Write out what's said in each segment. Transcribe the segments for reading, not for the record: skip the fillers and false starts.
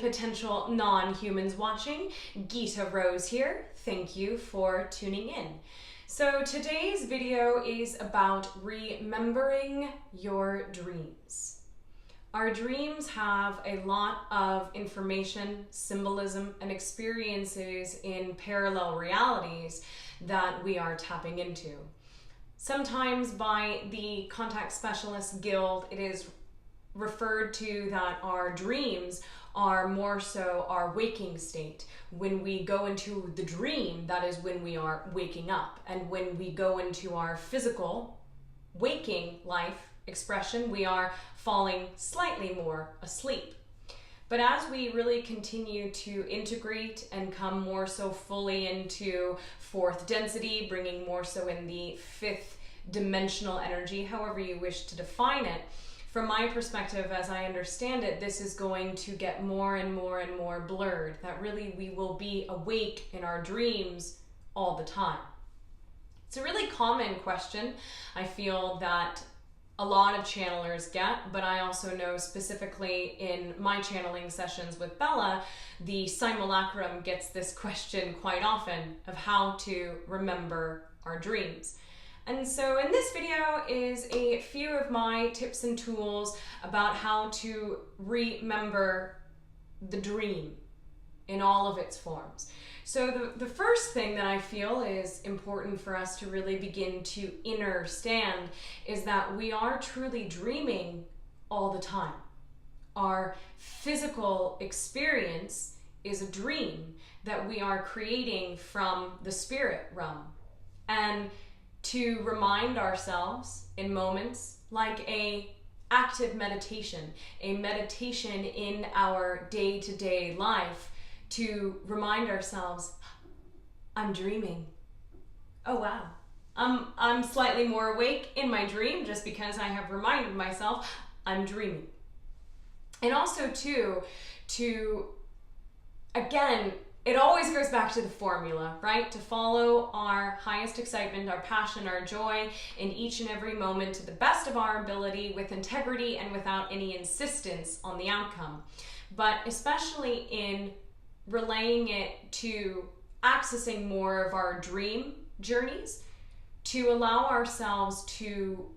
potential non-humans watching. Gita Rose here. Thank you for tuning in. So today's video is about remembering your dreams. Our dreams have a lot of information, symbolism, and experiences in parallel realities that we are tapping into. Sometimes by the Contact Specialists Guild, it is referred to that our dreams are more so our waking state. When we go into the dream, that is when we are waking up. And when we go into our physical waking life expression, we are falling slightly more asleep. But as we really continue to integrate and come more so fully into fourth density, bringing more so in the fifth dimensional energy, however you wish to define it, from my perspective, as I understand it, this is going to get more and more and more blurred, that really we will be awake in our dreams all the time. It's a really common question, I feel, that a lot of channelers get, but I also know specifically in my channeling sessions with Bella, the simulacrum gets this question quite often of how to remember our dreams. And so in this video is a few of my tips and tools about how to remember the dream in all of its forms. So the first thing that I feel is important for us to really begin to understand is that we are truly dreaming all the time. Our physical experience is a dream that we are creating from the spirit realm. And to remind ourselves in moments like a active meditation, a meditation in our day-to-day life, to remind ourselves, I'm dreaming. Oh wow, I'm slightly more awake in my dream just because I have reminded myself I'm dreaming. And also too, again, it always goes back to the formula, right? To follow our highest excitement, our passion, our joy in each and every moment to the best of our ability, with integrity and without any insistence on the outcome. But especially in relaying it to accessing more of our dream journeys, to allow ourselves to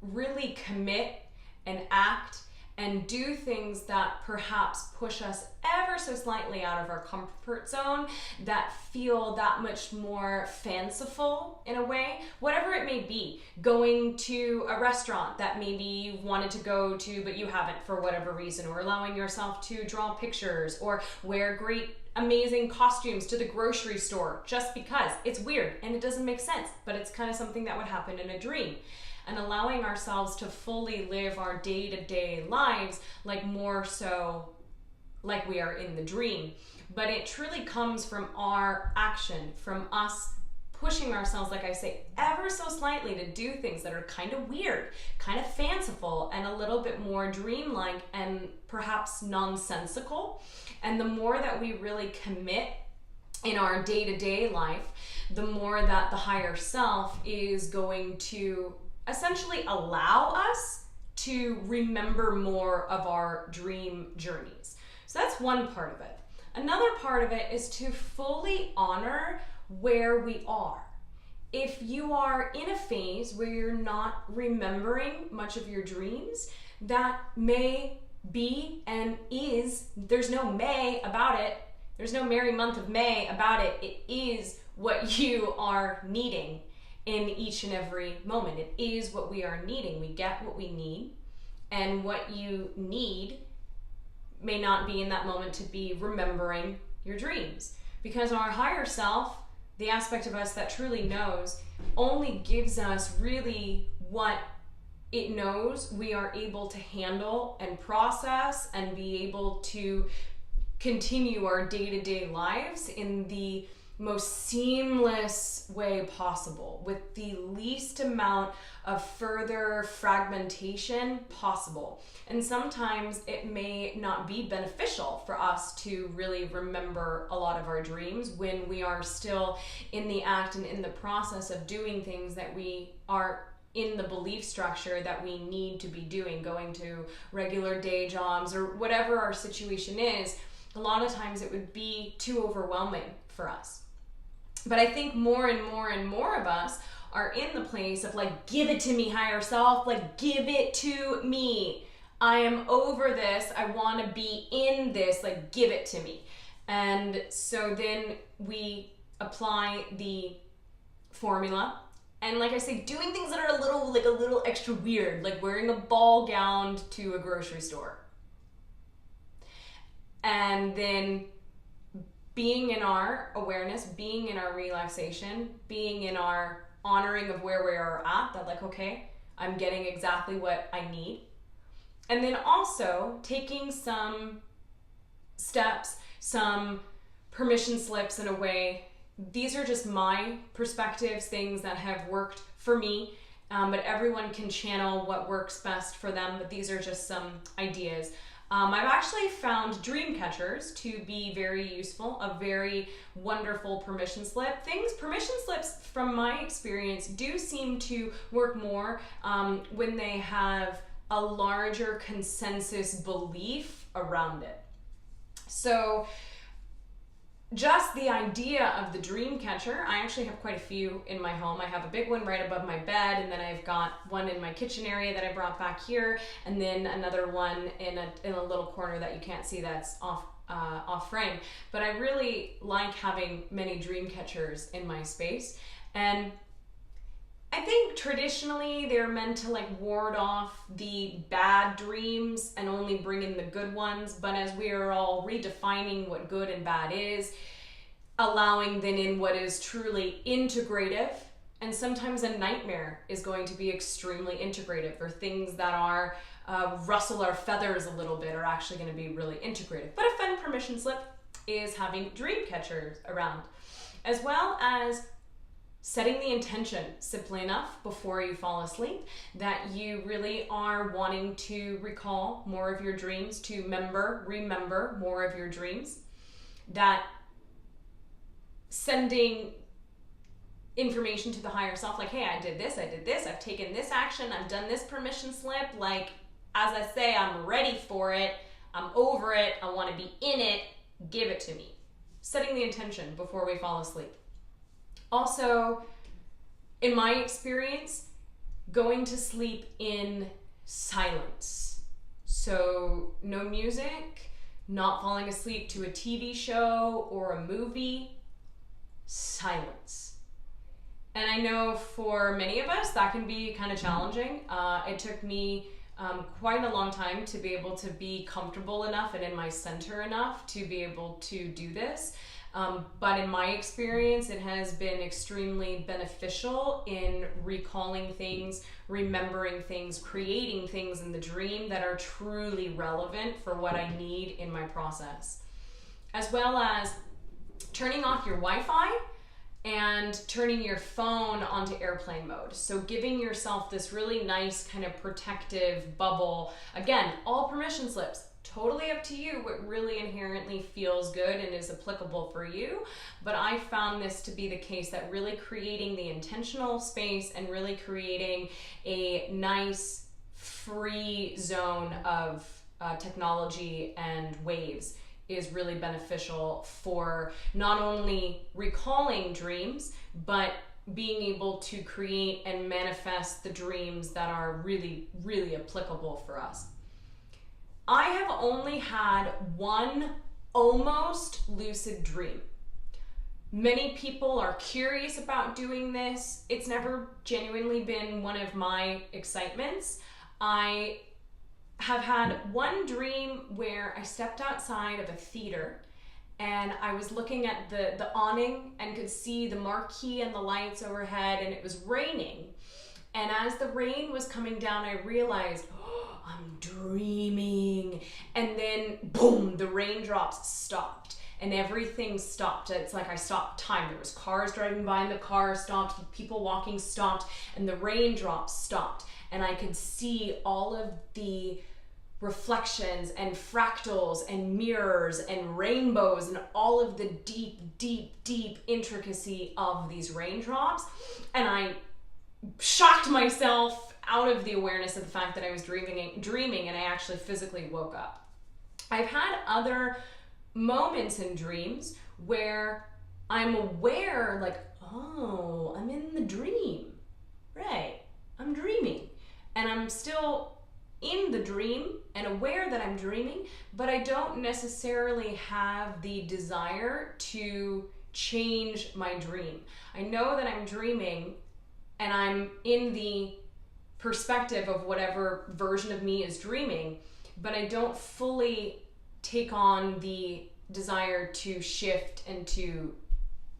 really commit and act and do things that perhaps push us ever so slightly out of our comfort zone, that feel that much more fanciful in a way, whatever it may be. Going to a restaurant that maybe you wanted to go to but you haven't for whatever reason, or allowing yourself to draw pictures or wear great amazing costumes to the grocery store just because it's weird and it doesn't make sense, but it's kind of something that would happen in a dream. And allowing ourselves to fully live our day-to-day lives like more so like we are in the dream. But it truly comes from our action, from us pushing ourselves, like I say, ever so slightly to do things that are kind of weird, kind of fanciful, and a little bit more dreamlike and perhaps nonsensical. And the more that we really commit in our day-to-day life, the more that the higher self is going to essentially allow us to remember more of our dream journeys. So that's one part of it. Another part of it is to fully honor where we are. If you are in a phase where you're not remembering much of your dreams, that may be and is, there's no may about it, there's no merry month of May about it, it is what you are needing in each and every moment. It is what we are needing. We get what we need, and what you need may not be in that moment to be remembering your dreams, because our higher self, the aspect of us that truly knows, only gives us really what it knows we are able to handle and process and be able to continue our day-to-day lives in the most seamless way possible, with the least amount of further fragmentation possible. And sometimes it may not be beneficial for us to really remember a lot of our dreams when we are still in the act and in the process of doing things that we are in the belief structure that we need to be doing, going to regular day jobs or whatever our situation is. a lot of times it would be too overwhelming for us. But I think more and more and more of us are in the place of like, give it to me, higher self, like give it to me. I am over this. I want to be in this, like give it to me. And so then we apply the formula. And like I say, doing things that are a little extra weird, like wearing a ball gown to a grocery store. And then being in our awareness, being in our relaxation, being in our honoring of where we are at, that like, okay, I'm getting exactly what I need. And then also taking some steps, some permission slips in a way. These are just my perspectives, things that have worked for me, but everyone can channel what works best for them, but these are just some ideas. I've actually found dream catchers to be very useful, a very wonderful permission slip. Permission slips, from my experience, do seem to work more when they have a larger consensus belief around it. So just the idea of the dream catcher, I actually have quite a few in my home. I have a big one right above my bed, and then I've got one in my kitchen area that I brought back here, and then another one in a little corner that you can't see that's off frame. But I really like having many dream catchers in my space, and I think traditionally they're meant to like ward off the bad dreams and only bring in the good ones. But as we are all redefining what good and bad is, allowing then in what is truly integrative, and sometimes a nightmare is going to be extremely integrative, or things that are rustle our feathers a little bit are actually going to be really integrative. But a fun permission slip is having dream catchers around, as well as setting the intention simply enough before you fall asleep that you really are wanting to recall more of your dreams, to remember more of your dreams, that sending information to the higher self, like, hey, I did this, I've taken this action, I've done this permission slip, like, as I say, I'm ready for it, I'm over it, I want to be in it, give it to me. Setting the intention before we fall asleep. Also, in my experience, going to sleep in silence. So no music, not falling asleep to a TV show or a movie, silence. And I know for many of us that can be kind of challenging. It took me quite a long time to be able to be comfortable enough and in my center enough to be able to do this. But in my experience, it has been extremely beneficial in recalling things, remembering things, creating things in the dream that are truly relevant for what I need in my process. As well as turning off your Wi-Fi and turning your phone onto airplane mode. So giving yourself this really nice kind of protective bubble. Again, all permission slips. Totally up to you what really inherently feels good and is applicable for you. But I found this to be the case, that really creating the intentional space and really creating a nice free zone of technology and waves is really beneficial for not only recalling dreams, but being able to create and manifest the dreams that are really, really applicable for us. I have only had one almost lucid dream. Many people are curious about doing this. It's never genuinely been one of my excitements. I have had one dream where I stepped outside of a theater and I was looking at the awning and could see the marquee and the lights overhead, and it was raining. And as the rain was coming down, I realized, oh, I'm dreaming. And then, boom, the raindrops stopped and everything stopped. It's like I stopped time. There was cars driving by and the car stopped, people walking stopped, and the raindrops stopped. And I could see all of the reflections and fractals and mirrors and rainbows and all of the deep, deep, deep intricacy of these raindrops. And I shocked myself out of the awareness of the fact that I was dreaming, and I actually physically woke up. I've had other moments in dreams where I'm aware, like, oh, I'm in the dream. Right, I'm dreaming. And I'm still in the dream and aware that I'm dreaming, but I don't necessarily have the desire to change my dream. I know that I'm dreaming and I'm in the perspective of whatever version of me is dreaming, but I don't fully take on the desire to shift and to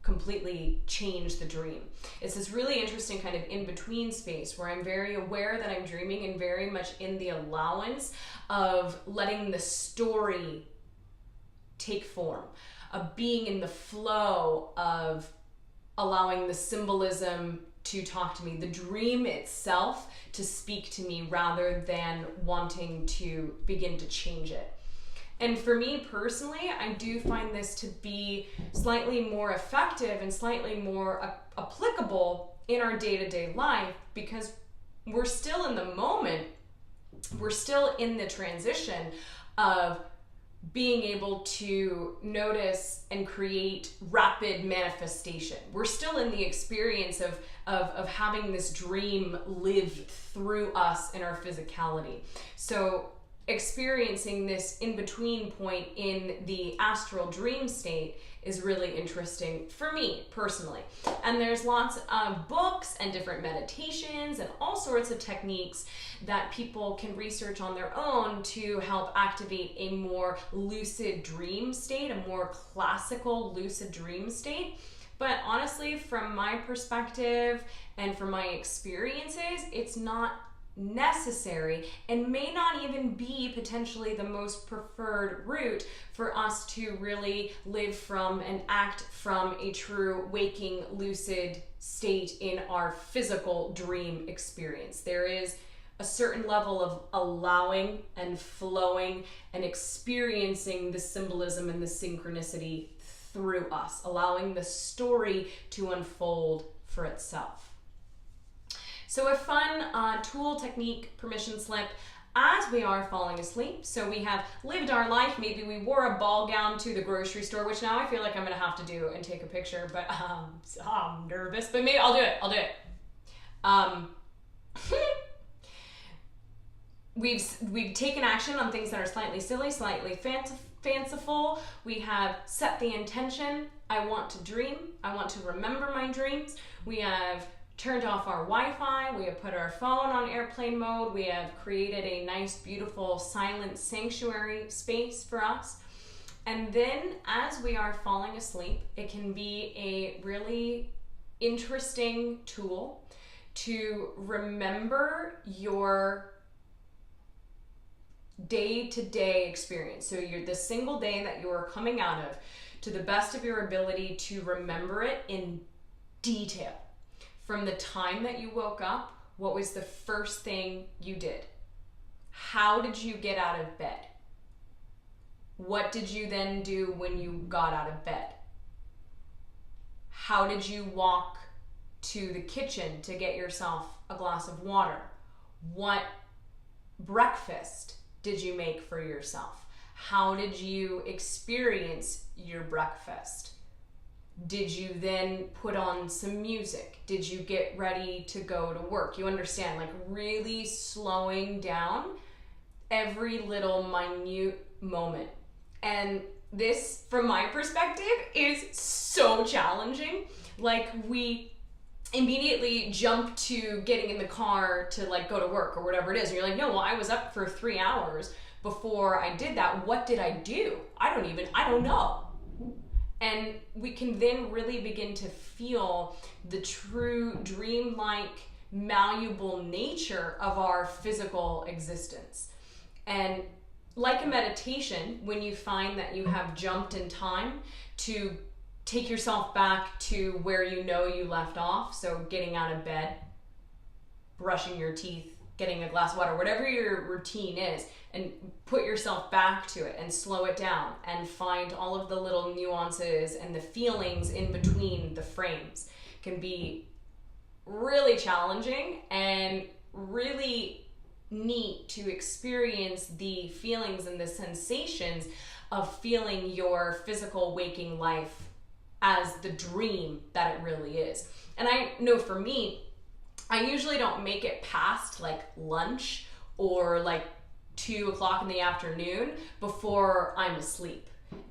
completely change the dream. It's this really interesting kind of in-between space where I'm very aware that I'm dreaming and very much in the allowance of letting the story take form, of being in the flow of allowing the symbolism to talk to me, the dream itself to speak to me rather than wanting to begin to change it. And for me personally, I do find this to be slightly more effective and slightly more applicable in our day-to-day life because we're still in the moment, we're still in the transition of being able to notice and create rapid manifestation. We're still in the experience of having this dream live through us in our physicality. So experiencing this in-between point in the astral dream state is really interesting for me personally. And there's lots of books and different meditations and all sorts of techniques that people can research on their own to help activate a more lucid dream state, a more classical lucid dream state. But honestly, from my perspective and from my experiences, it's not necessary and may not even be potentially the most preferred route for us to really live from and act from a true waking lucid state in our physical dream experience. There is a certain level of allowing and flowing and experiencing the symbolism and the synchronicity through us, allowing the story to unfold for itself. So a fun tool, technique, permission slip as we are falling asleep. So we have lived our life. Maybe we wore a ball gown to the grocery store, which now I feel like I'm gonna have to do and take a picture, but I'm nervous, but maybe I'll do it. We've taken action on things that are slightly silly, slightly fanciful. We have set the intention. I want to dream. I want to remember my dreams. We have turned off our Wi-Fi, we have put our phone on airplane mode, we have created a nice, beautiful, silent sanctuary space for us. And then as we are falling asleep, it can be a really interesting tool to remember your day-to-day experience. So the single day that you're coming out of, to the best of your ability to remember it in detail. From the time that you woke up, what was the first thing you did? How did you get out of bed? What did you then do when you got out of bed? How did you walk to the kitchen to get yourself a glass of water? What breakfast did you make for yourself? How did you experience your breakfast? Did you then put on some music? Did you get ready to go to work? You understand, like really slowing down every little minute moment. And this, from my perspective, is so challenging. Like we immediately jump to getting in the car to like go to work or whatever it is. And you're like, no, well, I was up for 3 hours before I did that. What did I do? I don't know. And we can then really begin to feel the true dreamlike, malleable nature of our physical existence. And like a meditation, when you find that you have jumped in time to take yourself back to where you know you left off, so getting out of bed, brushing your teeth, getting a glass of water, whatever your routine is, and put yourself back to it and slow it down and find all of the little nuances and the feelings in between the frames can be really challenging and really neat to experience the feelings and the sensations of feeling your physical waking life as the dream that it really is. And I know for me, I usually don't make it past like lunch or like 2 o'clock in the afternoon before I'm asleep.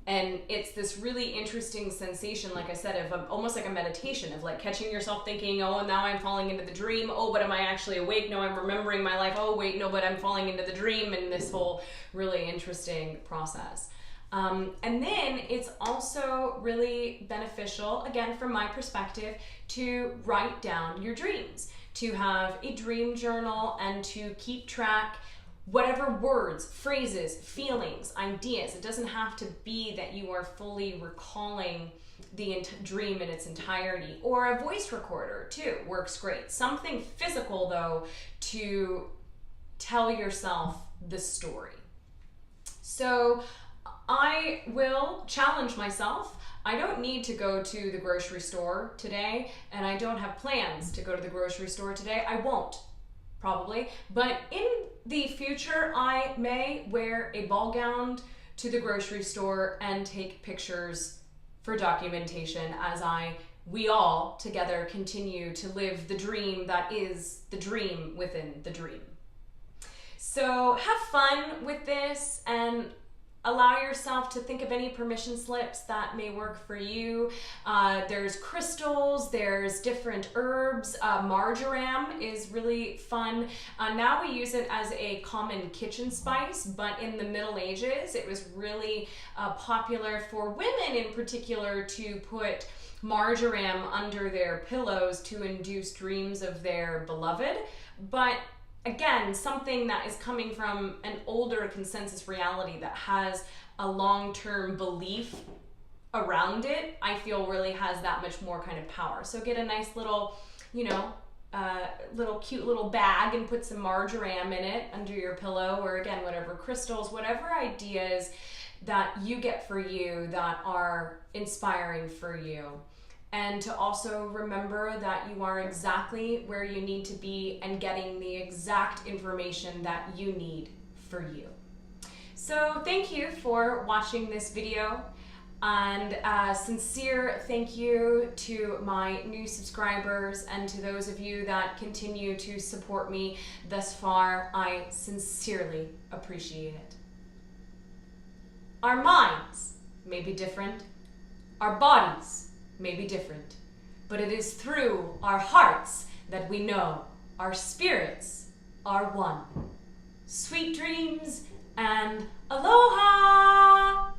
And it's this really interesting sensation, like I said, of almost like a meditation of like catching yourself thinking, oh, now I'm falling into the dream. Oh, but am I actually awake? No, I'm remembering my life. Oh, wait, no, but I'm falling into the dream, and this whole really interesting process. And then it's also really beneficial, again, from my perspective, to write down your dreams, to have a dream journal and to keep track whatever words, phrases, feelings, ideas. It doesn't have to be that you are fully recalling the dream in its entirety, or a voice recorder too works great. Something physical though to tell yourself the story. So I will challenge myself. I don't need to go to the grocery store today, and I don't have plans to go to the grocery store today. I won't, probably, but in the future, I may wear a ball gown to the grocery store and take pictures for documentation as we all together continue to live the dream that is the dream within the dream. So have fun with this and allow yourself to think of any permission slips that may work for you. There's crystals, there's different herbs. Marjoram is really fun. Now we use it as a common kitchen spice, but in the Middle Ages, it was really popular for women in particular to put marjoram under their pillows to induce dreams of their beloved. But again, something that is coming from an older consensus reality that has a long-term belief around it, I feel really has that much more kind of power. So get a nice little, cute little bag and put some marjoram in it under your pillow, or again, whatever crystals, whatever ideas that you get for you that are inspiring for you. And to also remember that you are exactly where you need to be and getting the exact information that you need for you. So thank you for watching this video, and a sincere thank you to my new subscribers and to those of you that continue to support me thus far. I sincerely appreciate it. Our minds may be different, our bodies may be different, but it is through our hearts that we know our spirits are one. Sweet dreams and aloha!